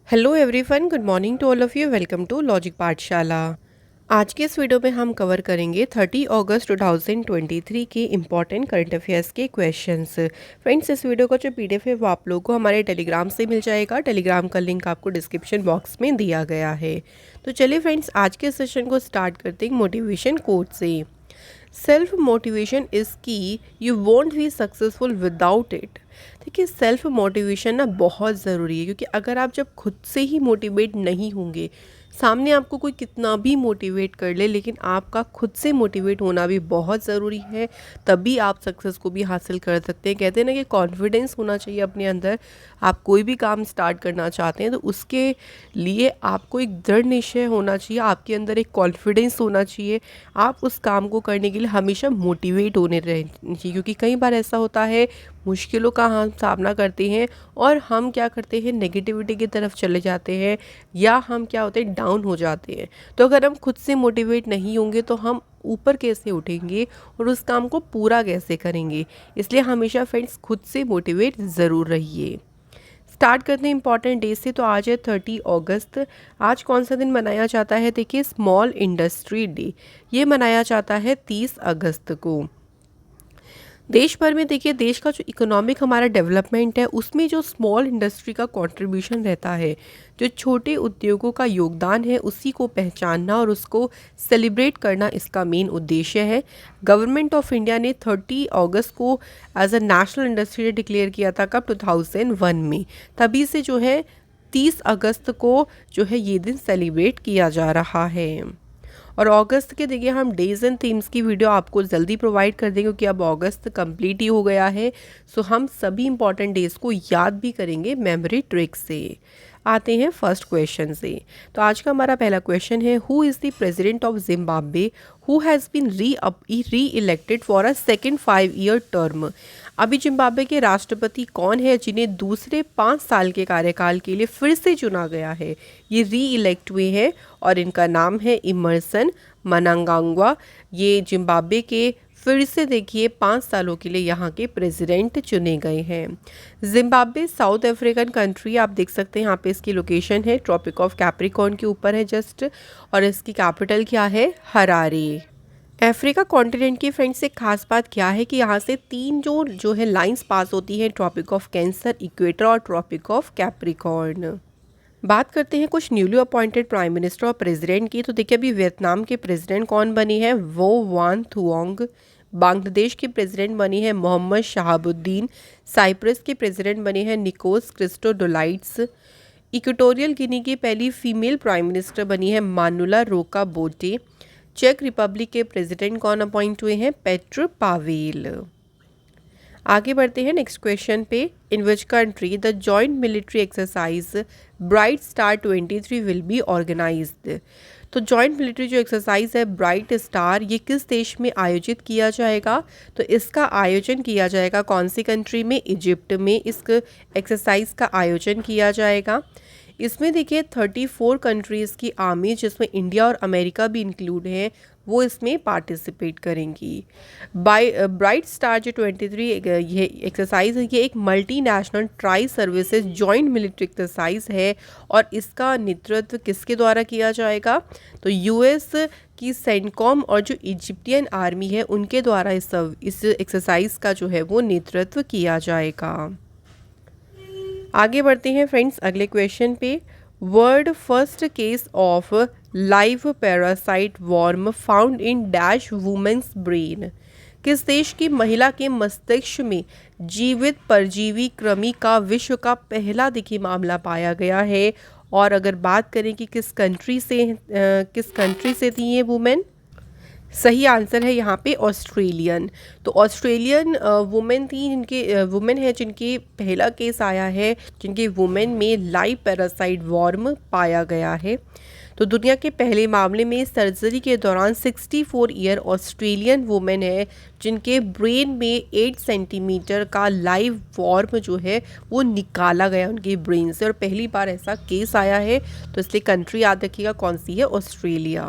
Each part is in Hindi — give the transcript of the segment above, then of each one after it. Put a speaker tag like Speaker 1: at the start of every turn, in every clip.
Speaker 1: Hello everyone, good morning to all of you. Welcome to logic Pathshala. आज के इस वीडियो में हम कवर करेंगे 30 अगस्त 2023 के इम्पॉर्टेंट करंट अफेयर्स के क्वेश्चंस। फ्रेंड्स, इस वीडियो का जो पीडीएफ है वो आप लोगों को हमारे टेलीग्राम से मिल जाएगा। टेलीग्राम का लिंक आपको डिस्क्रिप्शन बॉक्स में दिया गया है। तो चलिए फ्रेंड्स, आज के सेशन को स्टार्ट करते हैं मोटिवेशन कोट से। सेल्फ मोटिवेशन इज़ की, you want be successful without it. देखिए, सेल्फ मोटिवेशन ना बहुत ज़रूरी है, क्योंकि अगर आप जब खुद से ही मोटिवेट नहीं होंगे, सामने आपको कोई कितना भी मोटिवेट कर ले, लेकिन आपका खुद से मोटिवेट होना भी बहुत ज़रूरी है। तभी आप सक्सेस को भी हासिल कर सकते हैं। कहते हैं ना कि कॉन्फिडेंस होना चाहिए अपने अंदर। आप कोई भी काम स्टार्ट करना चाहते हैं तो उसके लिए आपको एक दृढ़ निश्चय होना चाहिए, आपके अंदर एक कॉन्फिडेंस होना चाहिए। आप उस काम को करने के लिए हमेशा मोटिवेट होने रहना चाहिए, क्योंकि कई बार ऐसा होता है मुश्किलों का हम सामना करते हैं और हम क्या करते हैं, नेगेटिविटी की तरफ चले जाते हैं या हम क्या होते हैं, डाउन हो जाते हैं। तो अगर हम खुद से मोटिवेट नहीं होंगे तो हम ऊपर कैसे उठेंगे और उस काम को पूरा कैसे करेंगे। इसलिए हमेशा फ्रेंड्स खुद से मोटिवेट ज़रूर रहिए। स्टार्ट करते हैं इंपॉर्टेंट डे से। तो आज है 30 अगस्त। आज कौन सा दिन मनाया जाता है? देखिए, स्मॉल इंडस्ट्री डे। ये मनाया जाता है 30 अगस्त को। देश भर में देखिए, देश का जो इकोनॉमिक हमारा डेवलपमेंट है उसमें जो स्मॉल इंडस्ट्री का कंट्रीब्यूशन रहता है, जो छोटे उद्योगों का योगदान है, उसी को पहचानना और उसको सेलिब्रेट करना इसका मेन उद्देश्य है। गवर्नमेंट ऑफ इंडिया ने 30 अगस्त को as a national industry day declare किया था। कब? 2001 में। तभी से जो है 30 अगस्त को जो है ये दिन सेलिब्रेट किया जा रहा है। और अगस्त के देखिए, हम डेज एंड थीम्स की वीडियो आपको जल्दी प्रोवाइड कर देंगे, क्योंकि अब अगस्त कंप्लीट ही हो गया है। सो हम सभी इंपॉर्टेंट डेज को याद भी करेंगे मेमोरी ट्रिक से। आते हैं फर्स्ट क्वेश्चन से। तो आज का हमारा पहला क्वेश्चन है, who is the president of Zimbabwe who has been reelected for a second 5-year term. अभी जिम्बाब्वे के राष्ट्रपति कौन है जिन्हें दूसरे 5 साल के कार्यकाल के लिए फिर से चुना गया है? ये री इलेक्ट हुए हैं और इनका नाम है इमर्सन मनांगांगवा। ये जिम्बाब्वे के फिर से देखिए 5 सालों के लिए यहाँ के प्रेसिडेंट चुने गए हैं। जिम्बाब्वे साउथ अफ्रीकन कंट्री, आप देख सकते हैं यहाँ पे इसकी लोकेशन है, ट्रॉपिक ऑफ कैप्रिकॉर्न के ऊपर है जस्ट। और इसकी कैपिटल क्या है? हरारे। अफ्रीका कॉन्टिनेंट की फ्रेंड्स एक खास बात क्या है कि यहाँ से 3 जो है लाइंस पास होती हैं, ट्रॉपिक ऑफ कैंसर, इक्वेटर और ट्रॉपिक ऑफ कैप्रिकॉर्न। बात करते हैं कुछ न्यूली अपॉइंटेड प्राइम मिनिस्टर और प्रेसिडेंट की। तो देखिए, अभी वियतनाम के प्रेसिडेंट कौन बनी है? वो वान थुओंग। बांग्लादेश की प्रेसिडेंट बनी है मोहम्मद शहाबुद्दीन। साइप्रस की प्रेसिडेंट बनी है निकोस क्रिस्टोडोलाइट्स। इक्वेटोरियल गिनी की पहली फीमेल प्राइम मिनिस्टर बनी है मानुला रोका बोटे। चेक रिपब्लिक के प्रेसिडेंट कौन अपॉइंट हुए हैं? Petr Pavel. आगे बढ़ते हैं नेक्स्ट क्वेश्चन पे। In which country the joint military exercise Bright Star 23 will be organised. तो जॉइंट मिलिट्री जो एक्सरसाइज है ब्राइट स्टार, ये किस देश में आयोजित किया जाएगा? तो इसका आयोजन किया जाएगा कौन सी कंट्री में? इजिप्ट में इस एक्सरसाइज का आयोजन किया जाएगा। इसमें देखिए 34 कंट्रीज़ की आर्मी, जिसमें इंडिया और अमेरिका भी इंक्लूड है, वो इसमें पार्टिसिपेट करेंगी। ब्राइट स्टार जो 23 ये एक्सरसाइज है, ये एक multinational tri services joint military exercise है। और इसका नेतृत्व किसके द्वारा किया जाएगा? तो यूएस की सेंटकॉम और जो इजिप्टियन आर्मी है उनके द्वारा इस एक्सरसाइज का जो है वो नेतृत्व किया जाएगा। आगे बढ़ते हैं फ्रेंड्स अगले क्वेश्चन पे। World first case of live parasite worm found in dash women's brain. किस देश की महिला के मस्तिष्क में जीवित परजीवी कृमि का विश्व का पहला देखिए मामला पाया गया है? और अगर बात करें कि किस कंट्री से थी ये वुमेन, सही आंसर है यहाँ पे ऑस्ट्रेलियन। तो ऑस्ट्रेलियन वुमेन थी, जिनके वुमेन है जिनके पहला केस आया है, जिनके वुमेन में लाइव पैरासाइट वॉर्म पाया गया है। तो दुनिया के पहले मामले में सर्जरी के दौरान 64 ईयर ऑस्ट्रेलियन वुमेन है जिनके ब्रेन में 8 सेंटीमीटर का लाइव वॉर्म जो है वो निकाला गया उनके ब्रेन से, और पहली बार ऐसा केस आया है। तो इसलिए कंट्री याद रखिएगा कौन सी है? ऑस्ट्रेलिया।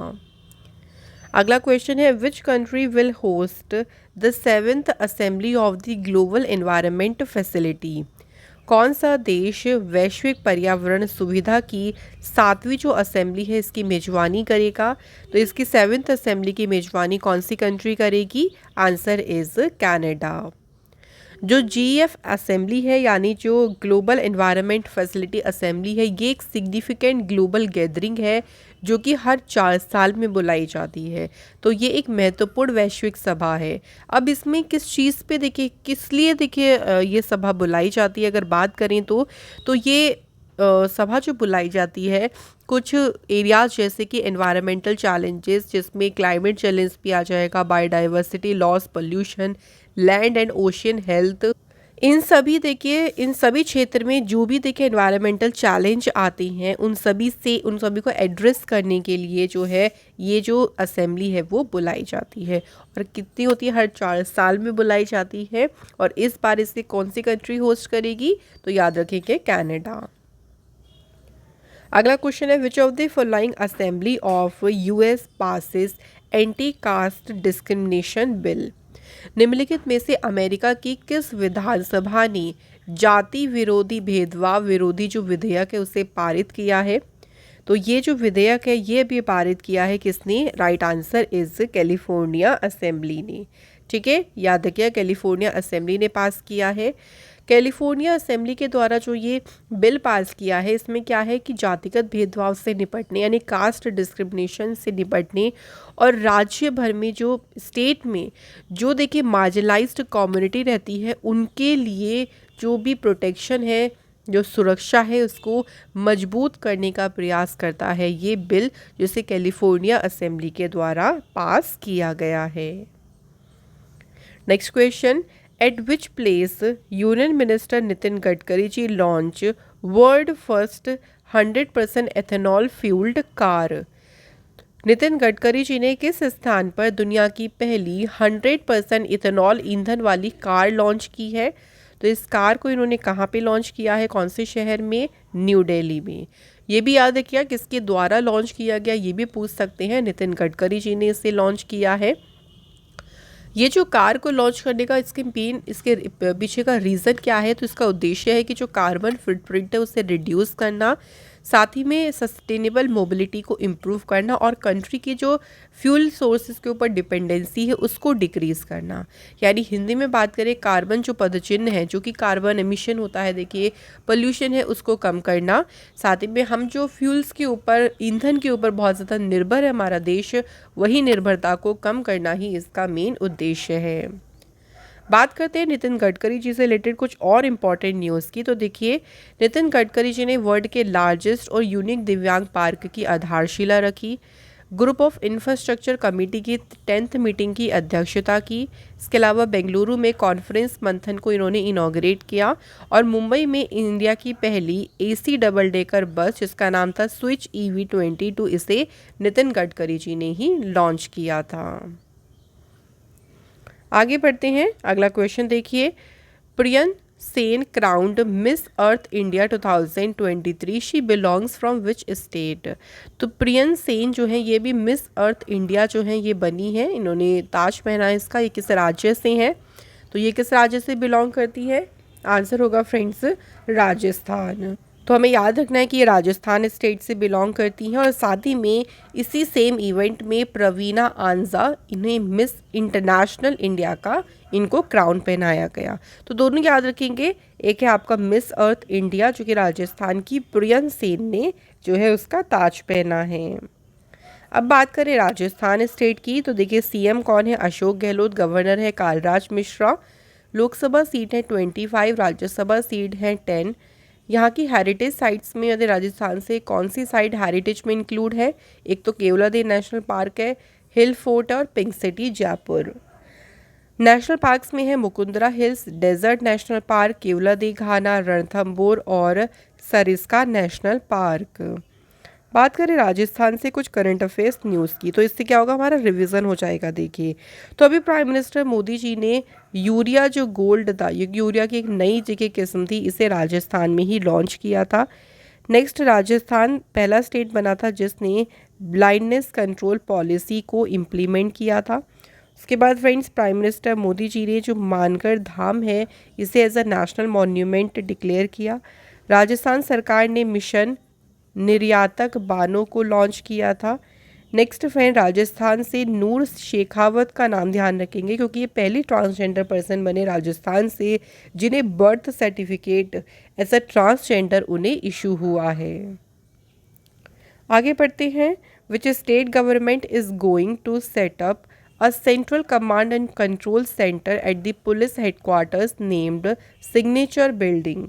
Speaker 1: अगला क्वेश्चन है, which country will host the 7th assembly of the global environment facility. कौन सा देश वैश्विक पर्यावरण सुविधा की 7वीं जो असेंबली है इसकी मेजबानी करेगा? तो इसकी 7th असेंबली की मेजबानी कौन सी कंट्री करेगी? Answer is Canada. जो GEF असेंबली है यानी जो ग्लोबल एनवायरनमेंट फैसिलिटी असेंबली है, ये एक सिग्निफिकेंट ग्लोबल गैदरिंग है जो कि हर 4 साल में बुलाई जाती है। तो ये एक महत्वपूर्ण वैश्विक सभा है। अब इसमें किस चीज़ पे देखिए, किस लिए देखिए ये सभा बुलाई जाती है अगर बात करें तो ये सभा जो बुलाई जाती है कुछ एरियाज जैसे कि एनवायरमेंटल चैलेंजेस, जिसमें क्लाइमेट चैलेंज भी आ जाएगा, biodiversity loss, pollution, land and ocean health, इन सभी क्षेत्र में जो भी देखिए एनवायरमेंटल चैलेंज आती हैं उन सभी को एड्रेस करने के लिए जो है ये जो असेंबली है वो बुलाई जाती है। और कितनी होती है? हर 4 साल में बुलाई जाती है। और इस बार इसे कौन सी कंट्री होस्ट करेगी? तो याद रखेंगे कनाडा। अगला क्वेश्चन है, विच of the following assembly of US passes anti caste discrimination bill? निम्नलिखित में से अमेरिका की किस विधानसभा ने जाति विरोधी भेदभाव विरोधी जो विधेयक है उसे पारित किया है? तो ये जो विधेयक है ये भी पारित किया है किसने? Right answer is California assembly ने। ठीक है, याद रखिए कैलिफोर्निया असेंबली ने पास किया है। कैलिफोर्निया असेंबली के द्वारा जो ये बिल पास किया है इसमें क्या है कि जातिगत भेदभाव से निपटने यानी कास्ट डिस्क्रिमिनेशन से निपटने और राज्य भर में जो स्टेट में जो देखिए मार्जिनलाइज्ड कम्युनिटी रहती है उनके लिए जो भी प्रोटेक्शन है, जो सुरक्षा है, उसको मजबूत करने का प्रयास करता है ये बिल, जिसे कैलिफोर्निया असेंबली के द्वारा पास किया गया है। Next question, at which place union minister Nitin Gadkari ji launch world first 100% ethanol fuelled car? Nitin Gadkari ji ने किस स्थान पर दुनिया की पहली 100% इथेनॉल ईंधन वाली कार लॉन्च की है? तो इस कार को इन्होंने कहाँ पे लॉन्च किया है, कौन से शहर में? न्यू दिल्ली में। ये भी याद रखिए किसके द्वारा लॉन्च किया गया, ये भी पूछ सकते हैं। नितिन गडकरी जी ने इसे लॉन्च किया है। ये जो कार को लॉन्च करने का इसके पीछे का रीज़न क्या है? तो इसका उद्देश्य है कि जो कार्बन फुटप्रिंट है उसे रिड्यूस करना, साथ ही में सस्टेनेबल मोबिलिटी को इम्प्रूव करना और कंट्री की जो फ्यूल सोर्सेज के ऊपर डिपेंडेंसी है उसको डिक्रीज़ करना। यानी हिंदी में बात करें, कार्बन जो पदचिन्ह है जो कि कार्बन एमिशन होता है, देखिए पोल्यूशन है, उसको कम करना। साथ ही में हम जो फ्यूल्स के ऊपर, ईंधन के ऊपर बहुत ज़्यादा निर्भर है हमारा देश, वही निर्भरता को कम करना ही इसका मेन उद्देश्य है। बात करते हैं नितिन गडकरी जी से रिलेटेड कुछ और इम्पॉर्टेंट न्यूज़ की। तो देखिए नितिन गडकरी जी ने वर्ल्ड के लार्जेस्ट और यूनिक दिव्यांग पार्क की आधारशिला रखी, ग्रुप ऑफ इंफ्रास्ट्रक्चर कमेटी की 10th मीटिंग की अध्यक्षता की। इसके अलावा बेंगलुरु में कॉन्फ्रेंस मंथन को इन्होंने इनॉग्रेट किया और मुंबई में इंडिया की पहली AC डबल डेकर बस जिसका नाम था स्विच EV22, इसे नितिन गडकरी जी ने ही लॉन्च किया था। आगे बढ़ते हैं, अगला क्वेश्चन देखिए, prion Sen crowned Miss Earth India 2023, she belongs from which state? तो प्रियन सेन जो है ये भी मिस अर्थ इंडिया जो है ये बनी है, इन्होंने ताज पहना है इसका। ये किस राज्य से है? तो ये किस राज्य से बिलोंग करती है? आंसर होगा फ्रेंड्स राजस्थान। तो हमें याद रखना है कि ये राजस्थान स्टेट से बिलोंग करती हैं। और साथ ही में इसी सेम इवेंट में प्रवीणा आंजा, इन्हें मिस इंटरनेशनल इंडिया का इनको क्राउन पहनाया गया। तो दोनों याद रखेंगे, एक है आपका मिस अर्थ इंडिया जो कि राजस्थान की प्रियन सेन ने जो है उसका ताज पहना है। अब बात करें राजस्थान स्टेट की, तो देखिए CM कौन है? अशोक गहलोत। गवर्नर है कालराज मिश्रा। लोकसभा सीट है 25, राज्यसभा सीट है 10। यहाँ की हेरिटेज साइट्स में यदि राजस्थान से कौन सी साइट हेरिटेज में इंक्लूड है? एक तो केवलादेव नेशनल पार्क है, हिल फोर्ट और pink city Jaipur. National parks में है Mukundra hills, desert national park, Keoladeo Ghana, Ranthambore और सरिस्का नेशनल पार्क। बात करें राजस्थान से कुछ करंट अफेयर्स न्यूज़ की, तो इससे क्या होगा, हमारा रिवीजन हो जाएगा। देखिए तो अभी प्राइम मिनिस्टर मोदी जी ने यूरिया जो गोल्ड था, ये यूरिया की एक नई जगह किस्म थी, इसे राजस्थान में ही लॉन्च किया था। नेक्स्ट, राजस्थान पहला स्टेट बना था जिसने ब्लाइंडनेस कंट्रोल पॉलिसी को इम्प्लीमेंट किया था। उसके बाद friends prime minister Modi ji ने जो मानगढ़ धाम है इसे as a national monument declare किया। राजस्थान सरकार ने मिशन निर्यातक बानों को लॉन्च किया था। नेक्स्ट फ्रेंड राजस्थान से नूर शेखावत का नाम ध्यान रखेंगे क्योंकि ये पहली ट्रांसजेंडर पर्सन बने राजस्थान से जिन्हें birth certificate as a transgender उन्हें इशू हुआ है। आगे बढ़ते हैं। Which state government is going to set up a central command and control centre at the police headquarters named signature building.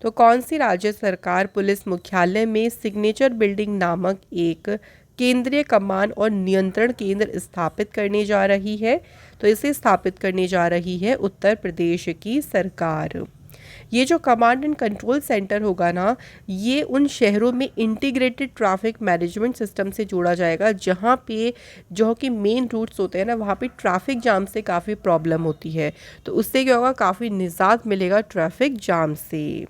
Speaker 1: तो कौन सी राज्य सरकार पुलिस मुख्यालय में सिग्नेचर बिल्डिंग नामक एक केंद्रीय कमान और नियंत्रण केंद्र स्थापित करने जा रही है? तो इसे स्थापित करने जा रही है उत्तर प्रदेश की सरकार। ये जो कमांड एंड कंट्रोल सेंटर होगा ना, ये उन शहरों में इंटीग्रेटेड ट्रैफिक मैनेजमेंट सिस्टम से जोड़ा जाएगा जहाँ पे जो कि मेन रूट्स होते हैं ना, वहाँ पे ट्रैफिक जाम से काफ़ी प्रॉब्लम होती है। तो उससे क्या होगा, काफ़ी निजात मिलेगा ट्रैफिक जाम से।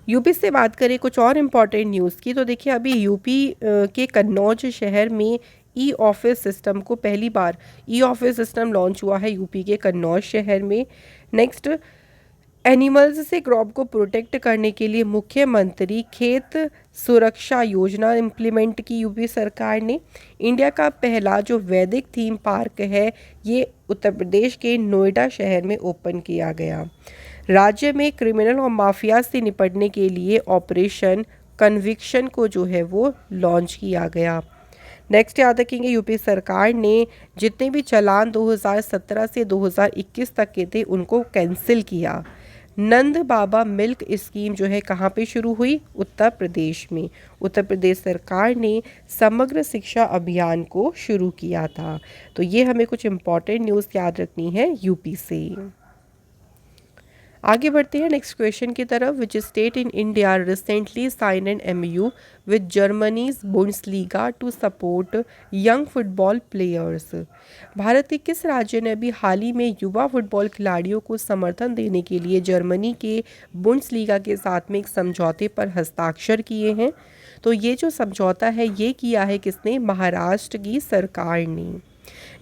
Speaker 1: यूपी से बात करें कुछ और इम्पॉर्टेंट न्यूज़ की, तो देखिए अभी यूपी के कन्नौज शहर में ई ऑफिस सिस्टम को पहली बार ई ऑफिस सिस्टम लॉन्च हुआ है यूपी के कन्नौज शहर में। नेक्स्ट, एनिमल्स से क्रॉप को प्रोटेक्ट करने के लिए मुख्यमंत्री खेत सुरक्षा योजना इम्प्लीमेंट की यूपी सरकार ने। इंडिया का पहला जो वैदिक थीम पार्क है ये उत्तर प्रदेश के नोएडा शहर में ओपन किया गया। राज्य में क्रिमिनल और माफिया से निपटने के लिए ऑपरेशन कन्विक्शन को जो है वो लॉन्च किया गया। नेक्स्ट याद रखेंगे, यूपी सरकार ने जितने भी चालान 2017 से 2021 तक के थे उनको कैंसिल किया। नंद बाबा मिल्क स्कीम जो है कहाँ पे शुरू हुई? उत्तर प्रदेश में। उत्तर प्रदेश सरकार ने समग्र शिक्षा अभियान को शुरू किया था। तो ये हमें कुछ इम्पॉर्टेंट न्यूज़ याद रखनी है यूपी से। आगे बढ़ते हैं नेक्स्ट क्वेश्चन की तरफ। Which state in India recently sign an MOU with Germany's Bundesliga to support young football players. Bharat के किस राज्य ने अभी हाल ही में युवा फुटबॉल खिलाड़ियों को समर्थन देने के लिए जर्मनी के बुंडसलीगा के साथ में एक समझौते पर हस्ताक्षर किए हैं? तो ये जो समझौता है ये किया है किसने? महाराष्ट्र की सरकार ने।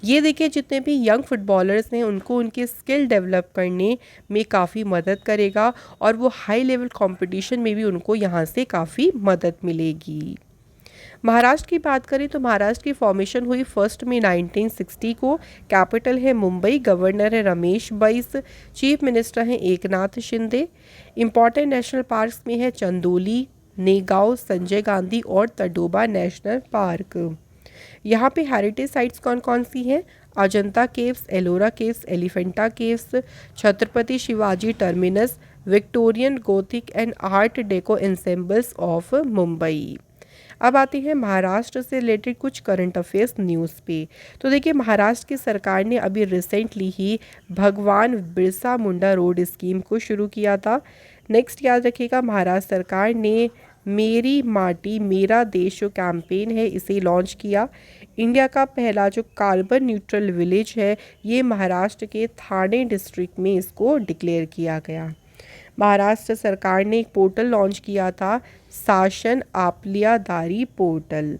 Speaker 1: ये देखिए जितने भी यंग फुटबॉलर्स हैं उनको उनके स्किल डेवलप करने में काफ़ी मदद करेगा और वो हाई लेवल कंपटीशन में भी उनको यहाँ से काफ़ी मदद मिलेगी। महाराष्ट्र की बात करें तो महाराष्ट्र की फॉर्मेशन हुई 1 मई 1960 को। कैपिटल है मुंबई, गवर्नर है रमेश बैस, चीफ मिनिस्टर हैं Eknath Shinde. Important national parks में है चंदोली, नेगांव, संजय गांधी और तडोबा नेशनल पार्क। यहाँ पे हेरिटेज साइट्स कौन कौन सी हैं? Ajanta caves, Ellora caves, Elephanta caves, Chhatrapati Shivaji Terminus, Victorian Gothic and art deco ensembles of Mumbai. अब आते हैं महाराष्ट्र से रिलेटेड कुछ करंट अफेयर्स न्यूज़ पे। तो देखिए महाराष्ट्र की सरकार ने अभी रिसेंटली ही भगवान बिरसा मुंडा रोड स्कीम को शुरू किया था। नेक्स्ट याद रखिएगा, महाराष्ट्र सरकार ने मेरी माटी मेरा देश जो कैंपेन है इसे लॉन्च किया। इंडिया का पहला जो कार्बन न्यूट्रल विलेज है ये महाराष्ट्र के थाने डिस्ट्रिक्ट में इसको डिक्लेयर किया गया। महाराष्ट्र सरकार ने एक पोर्टल लॉन्च किया था, शासन आपलियादारी पोर्टल।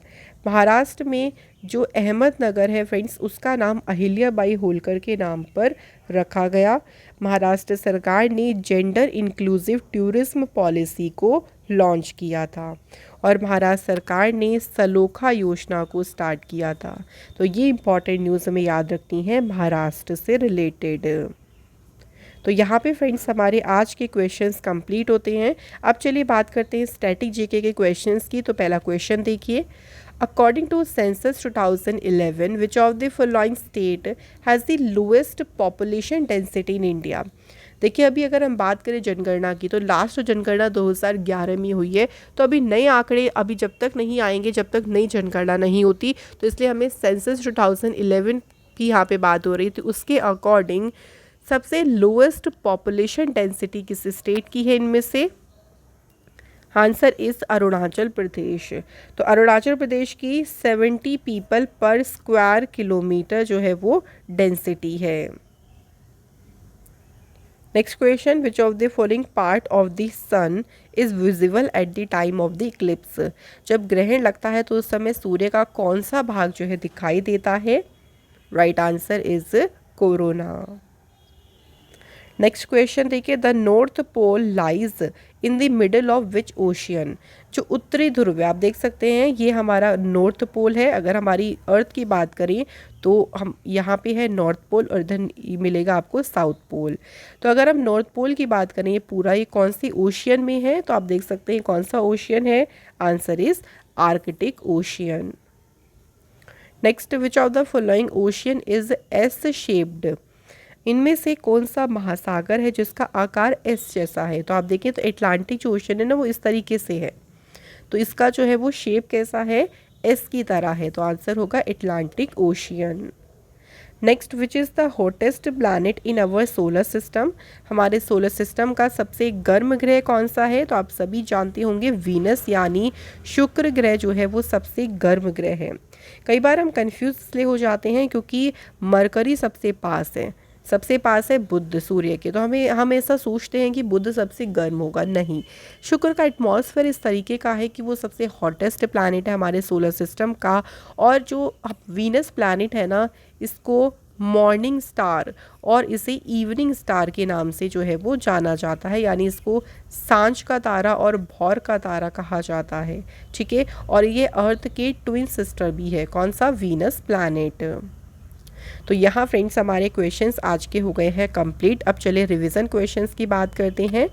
Speaker 1: महाराष्ट्र में जो अहमदनगर है फ्रेंड्स उसका नाम अहिल्याबाई होलकर के नाम पर रखा गया। महाराष्ट्र सरकार ने जेंडर इंक्लूसिव टूरिज्म पॉलिसी को लॉन्च किया था और महाराष्ट्र सरकार ने सलोखा योजना को स्टार्ट किया था। तो ये इंपॉर्टेंट न्यूज़ हमें याद रखनी है महाराष्ट्र से रिलेटेड। तो यहाँ पे फ्रेंड्स हमारे आज के क्वेश्चंस कंप्लीट होते हैं। अब चलिए बात करते हैं स्टैटिक जीके के क्वेश्चंस की। तो पहला क्वेश्चन देखिए, according to census 2011 which of the following state has the lowest population density in India. देखिए अभी अगर हम बात करें जनगणना की तो लास्ट जनगणना 2011 में हुई है। तो अभी नए आंकड़े अभी जब तक नहीं आएंगे जब तक नई जनगणना नहीं होती, तो इसलिए हमें सेंसस 2011 की यहाँ पे बात हो रही थी उसके अकॉर्डिंग सबसे लोएस्ट पॉपुलेशन डेंसिटी किस स्टेट की है इनमें से? आंसर इस अरुणाचल प्रदेश। तो अरुणाचल प्रदेश की 70 पीपल पर स्क्वायर किलोमीटर जो है वो डेंसिटी है। Next question, which of the following part of the sun is visible at the time of the eclipse. जब ग्रहण लगता है तो उस समय सूर्य का कौन सा भाग जो है दिखाई देता है? Right answer is corona. Next question देखिए, the North Pole lies in the middle of which ocean. जो उत्तरी ध्रुव है, आप देख सकते हैं ये हमारा नॉर्थ पोल है। अगर हमारी अर्थ की बात करें तो हम यहाँ पे है नॉर्थ पोल और इधर मिलेगा आपको साउथ पोल। तो अगर हम नॉर्थ पोल की बात करें, ये पूरा ये कौन सी ओशियन में है, तो आप देख सकते हैं कौन सा ओशियन है, answer is Arctic ocean. Next, which of the following ocean is S shaped. इनमें से कौन सा महासागर है जिसका आकार एस जैसा है। तो आप देखें तो एटलांटिक जो ओशन है ना, वो इस तरीके से है, तो इसका जो है वो शेप कैसा है, एस की तरह है। तो आंसर होगा Atlantic ocean. Next, which is the hottest planet in our solar system. हमारे सोलर सिस्टम का सबसे गर्म ग्रह कौन सा है। तो आप सभी जानते होंगे वीनस यानी शुक्र ग्रह जो है वो सबसे गर्म ग्रह है। कई बार हम कंफ्यूज इसलिए हो जाते हैं क्योंकि मरकरी सबसे पास है बुध सूर्य के, तो हम ऐसा सोचते हैं कि बुध सबसे गर्म होगा। नहीं, शुक्र का एटमॉस्फेयर इस तरीके का है कि वो सबसे हॉटेस्ट प्लैनेट है हमारे सोलर सिस्टम का। और जो वीनस प्लैनेट है ना, इसको मॉर्निंग स्टार और इसे इवनिंग स्टार के नाम से जो है वो जाना जाता है, यानी इसको सांझ का तारा और भौर का तारा कहा जाता है। ठीक है, और ये अर्थ के ट्विन सिस्टर भी है, कौन सा, वीनस प्लैनेट। तो यहाँ फ्रेंड्स हमारे क्वेश्चंस आज के हो गए हैं कंप्लीट। अब चले रिवीजन क्वेश्चंस की बात करते हैं।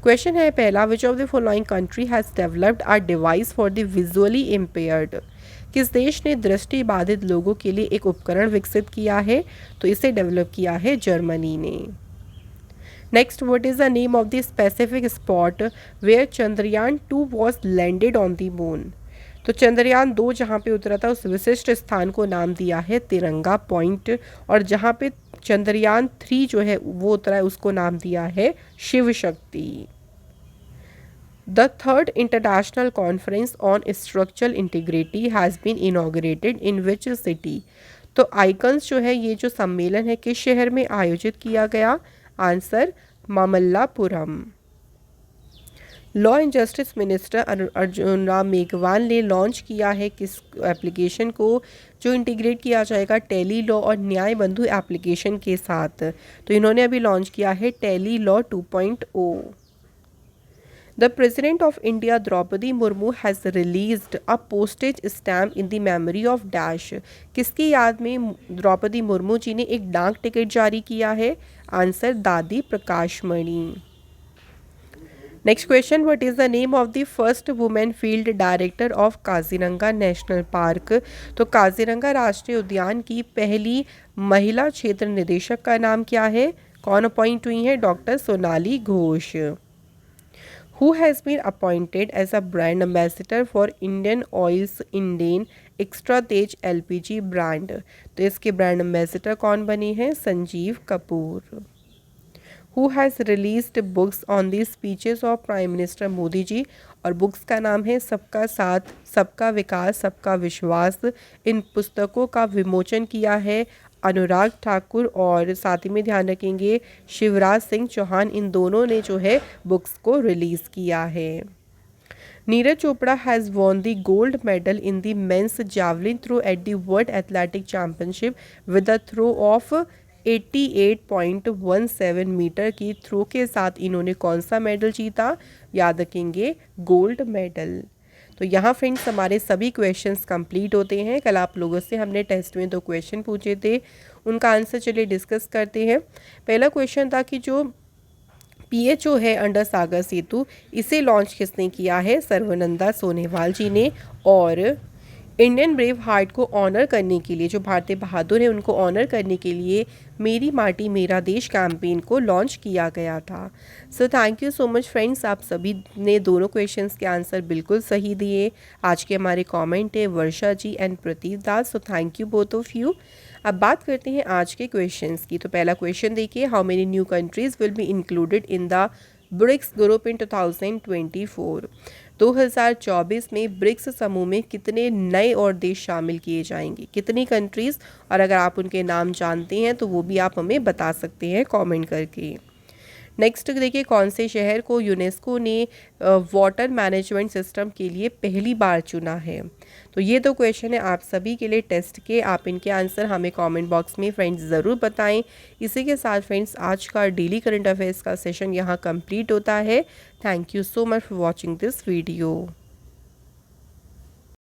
Speaker 1: क्वेश्चन है पहला, विच of the following country has developed a device for the visually impaired. किस देश ने दृष्टि बाधित लोगों के लिए एक उपकरण विकसित किया है। तो इसे डेवलप किया है जर्मनी ने। Next, what is the name of the specific spot where Chandrayaan 2 was landed on the moon. तो चंद्रयान 2 जहाँ पे उतरा था उस विशिष्ट स्थान को नाम दिया है तिरंगा पॉइंट, और जहाँ पे चंद्रयान 3 जो है वो उतरा है उसको नाम दिया है Shiv Shakti. The third international conference on structural integrity has been inaugurated in which city. तो आइकन्स जो है ये जो सम्मेलन है किस शहर में आयोजित किया गया, answer Mamallapuram. Law and justice minister Arjun Ram Meghwal ने लॉन्च किया है किस एप्लीकेशन को जो इंटीग्रेट किया जाएगा टेली लॉ और न्याय बंधु एप्लीकेशन के साथ। तो इन्होंने अभी लॉन्च किया है tele law 2.0। The president of India Draupadi Murmu has released a postage stamp in the memory of dash. किसकी याद में द्रौपदी मुर्मू जी ने एक डाक टिकट जारी किया है, आंसर दादी Prakashmani. Next question, what is the name of the first women field director of Kaziranga national park. तो काजीरंगा राष्ट्रीय उद्यान की पहली महिला क्षेत्र निदेशक का नाम क्या है, कौन अपॉइंट हुई है, doctor Sonali Ghosh. Who has been appointed as a brand ambassador for Indian Oil's Indane extra Tej LPG brand. तो इसके ब्रांड एम्बेसडर कौन बने हैं, Sanjeev Kapoor. Who has released books on the speeches of prime minister Modi ji, और बुक्स का नाम है सबका साथ सबका विकास सबका विश्वास। इन पुस्तकों का विमोचन किया है अनुराग ठाकुर और साथ ही में ध्यान रखेंगे शिवराज सिंह चौहान, इन दोनों ने जो है बुक्स को रिलीज़ किया है। Neeraj Chopra has won the gold medal in the men's javelin throw at the world athletic championship with the throw of 88.17 metre की थ्रो के साथ इन्होंने कौन सा मेडल जीता, याद रखेंगे गोल्ड मेडल। तो यहाँ फ्रेंड्स हमारे सभी क्वेश्चंस कंप्लीट होते हैं। कल आप लोगों से हमने टेस्ट में 2 क्वेश्चन पूछे थे, उनका आंसर चलिए डिस्कस करते हैं। पहला क्वेश्चन था कि जो PHO है अंडर सागर सेतु, इसे लॉन्च किसने किया है, सर्वनंदा सोनेवाल जी ने। और इंडियन ब्रेव हार्ट को ऑनर करने के लिए, जो भारतीय बहादुर हैं उनको ऑनर करने के लिए मेरी माटी मेरा देश कैंपेन को लॉन्च किया गया था। सो thank you so much friends, आप सभी ने दोनों क्वेश्चंस के आंसर बिल्कुल सही दिए। आज के हमारे कमेंट है Varsha ji and Pratik Das, so thank you both of you. अब बात करते हैं आज के क्वेश्चंस की। तो पहला क्वेश्चन देखिए, how many new countries will be included in the BRICS group in 2024। 2024 में ब्रिक्स समूह में कितने नए और देश शामिल किए जाएंगे, कितनी कंट्रीज़, और अगर आप उनके नाम जानते हैं तो वो भी आप हमें बता सकते हैं कमेंट करके। नेक्स्ट देखिए, कौन से शहर को यूनेस्को ने वाटर मैनेजमेंट सिस्टम के लिए पहली बार चुना है। तो ये तो क्वेश्चन है आप सभी के लिए टेस्ट के। आप इनके आंसर हमें कमेंट बॉक्स में फ्रेंड्स ज़रूर बताएं। इसी के साथ फ्रेंड्स आज का डेली करंट अफेयर्स का सेशन यहाँ कंप्लीट होता है। Thank you so much for watching this video.